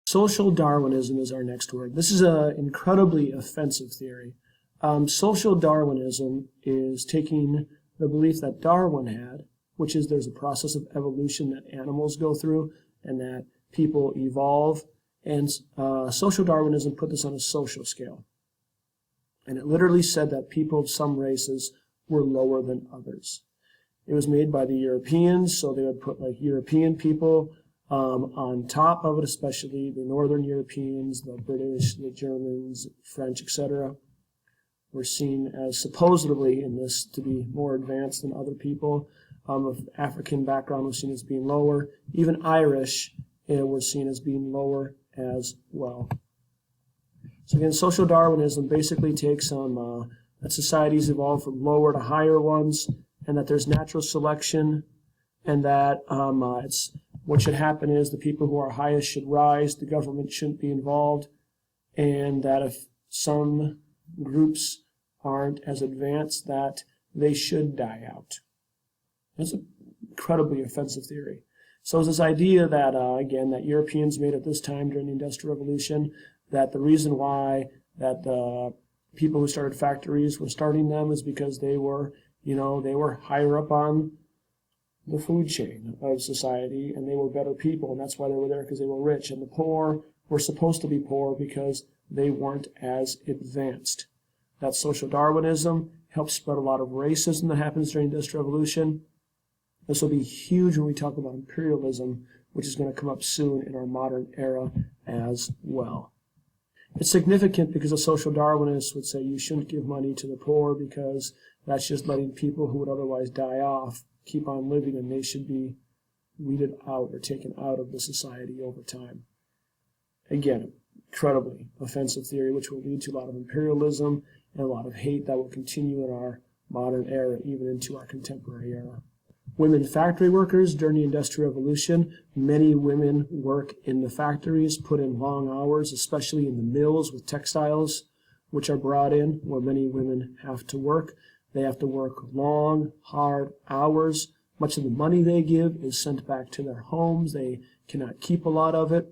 Social Darwinism is our next word. This is an incredibly offensive theory. Social Darwinism is taking the belief that Darwin had, which is there's a process of evolution that animals go through and that people evolve. And social Darwinism put this on a social scale. And it literally said that people of some races were lower than others. It was made by the Europeans, so they would put like European people on top of it, especially the Northern Europeans, the British, the Germans, French, etc. were seen as supposedly in this to be more advanced than other people. Of African background was seen as being lower. Even Irish were seen as being lower as well. So again, social Darwinism basically takes on that societies evolve from lower to higher ones, and that there's natural selection, and that what should happen is the people who are highest should rise, the government shouldn't be involved, and that if some groups aren't as advanced, that they should die out. That's an incredibly offensive theory. So it's this idea that, again, that Europeans made at this time during the Industrial Revolution, that the reason why that the people who started factories were starting them is because they were, they were higher up on the food chain of society, and they were better people, and that's why they were there, because they were rich. And the poor were supposed to be poor because they weren't as advanced. That social Darwinism helps spread a lot of racism that happens during the Industrial Revolution. This will be huge when we talk about imperialism, which is going to come up soon in our modern era as well. It's significant because a social Darwinist would say you shouldn't give money to the poor because that's just letting people who would otherwise die off keep on living, and they should be weeded out or taken out of the society over time. Again, incredibly offensive theory, which will lead to a lot of imperialism and a lot of hate that will continue in our modern era, even into our contemporary era. Women factory workers during the Industrial Revolution. Many women work in the factories, put in long hours, especially in the mills with textiles, which are brought in, where many women have to work. They have to work long, hard hours. Much of the money they give is sent back to their homes. They cannot keep a lot of it.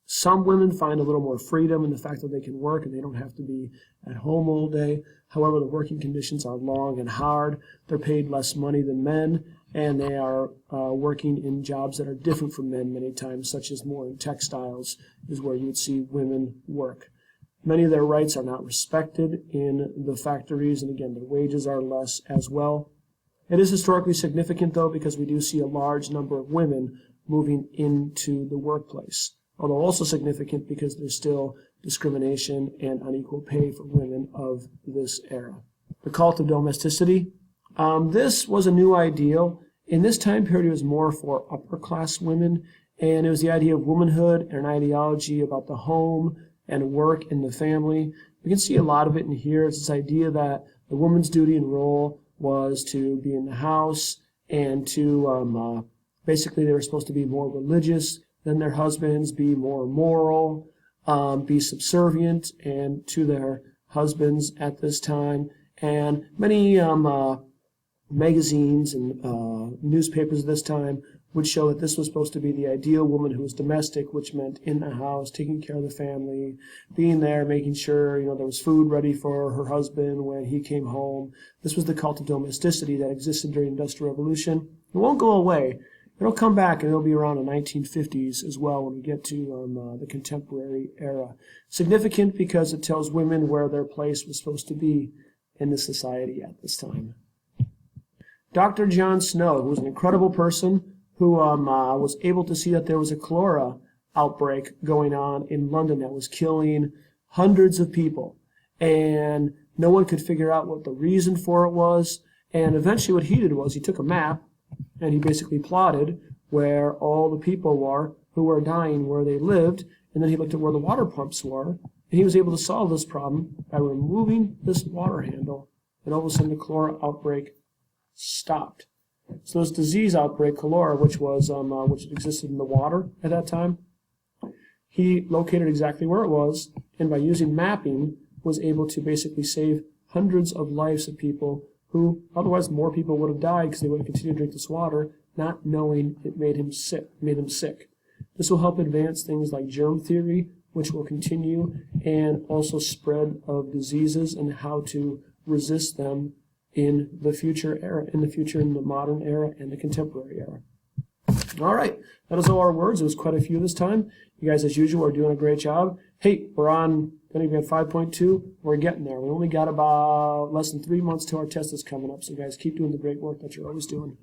Some women find a little more freedom in the fact that they can work and they don't have to be at home all day. However, the working conditions are long and hard. They're paid less money than men, and they are working in jobs that are different from men many times, such as more in textiles is where you would see women work. Many of their rights are not respected in the factories, and again, their wages are less as well. It is historically significant, though, because we do see a large number of women moving into the workplace. Although also significant because there's still discrimination and unequal pay for women of this era. The cult of domesticity. This was a new ideal. In this time period, it was more for upper class women, and it was the idea of womanhood and an ideology about the home and work in the family. We can see a lot of it in here. It's this idea that the woman's duty and role was to be in the house and to basically they were supposed to be more religious than their husbands, be more moral, be subservient and to their husbands at this time. And many magazines and newspapers at this time would show that this was supposed to be the ideal woman who was domestic, which meant in the house, taking care of the family, being there, making sure there was food ready for her husband when he came home. This was the cult of domesticity that existed during the Industrial Revolution. It won't go away. It'll come back, and it'll be around the 1950s as well when we get to the contemporary era. Significant because it tells women where their place was supposed to be in the society at this time. Dr. John Snow, who was an incredible person, who was able to see that there was a cholera outbreak going on in London that was killing hundreds of people. And no one could figure out what the reason for it was. And eventually what he did was he took a map, and he basically plotted where all the people were who were dying, where they lived, and then he looked at where the water pumps were, and he was able to solve this problem by removing this water handle, and all of a sudden the cholera outbreak stopped. So this disease outbreak, cholera, which existed in the water at that time, he located exactly where it was, and by using mapping was able to basically save hundreds of lives of people who otherwise more people would have died because they would have continued to drink this water, not knowing it made them sick. This will help advance things like germ theory, which will continue, and also spread of diseases and how to resist them in the future era, in the modern era and the contemporary era. All right, that is all our words. It was quite a few this time. You guys, as usual, are doing a great job. Hey, we're on, I think we had 5.2. We're getting there. We only got about less than 3 months till our test is coming up. So, guys, keep doing the great work that you're always doing.